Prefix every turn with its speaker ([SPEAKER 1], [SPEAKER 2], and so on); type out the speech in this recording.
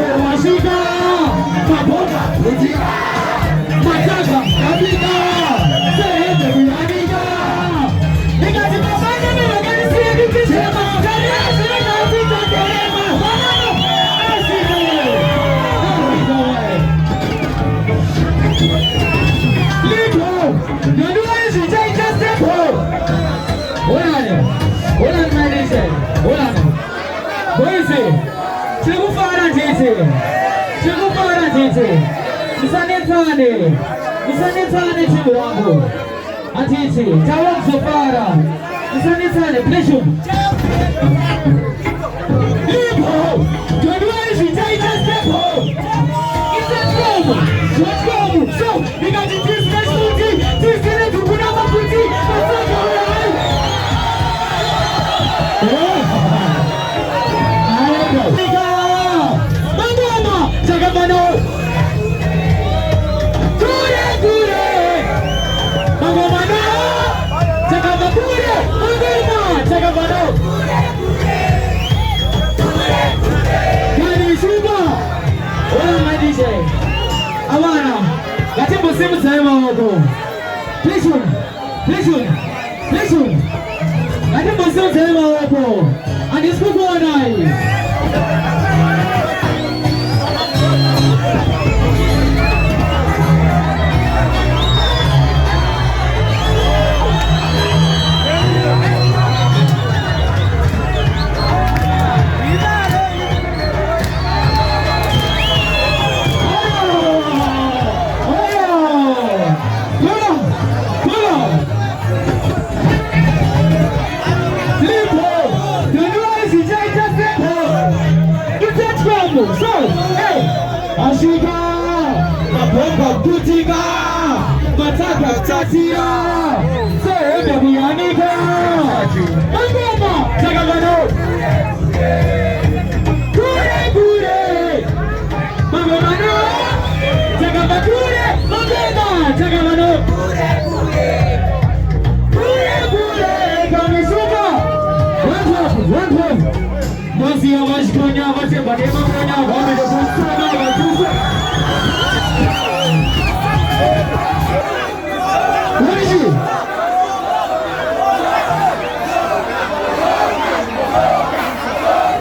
[SPEAKER 1] Washika, Maboka, Utika, Mataka, Kabika, Sehete, Abika. Nikati mabanda ni wakani siya kikishema, kani asina kabika kerema. Asika wewe, Asika wewe. Lipo, Yadua isi chaita stepo. Olane manishe, olane. Boise, chikufara tete. Chikufara tete. Misanetane chibu wangu. Atete, tawam sofara. Misanetane, pleasure. Lipo, Yadua isi chaita stepo. It's a trouble. So, because it is next to this is to put up a pretty. And it's good one night. Ashika, Maboka Kutika, Mataka Tatia, Sehebe Bianika, Mangoma, Tagabano, Kure, Mangomano, Tagabakure, Mangoma, Tagabano, Kure, Kamisuka, one. Mosi Amashkonya, Vate Badema,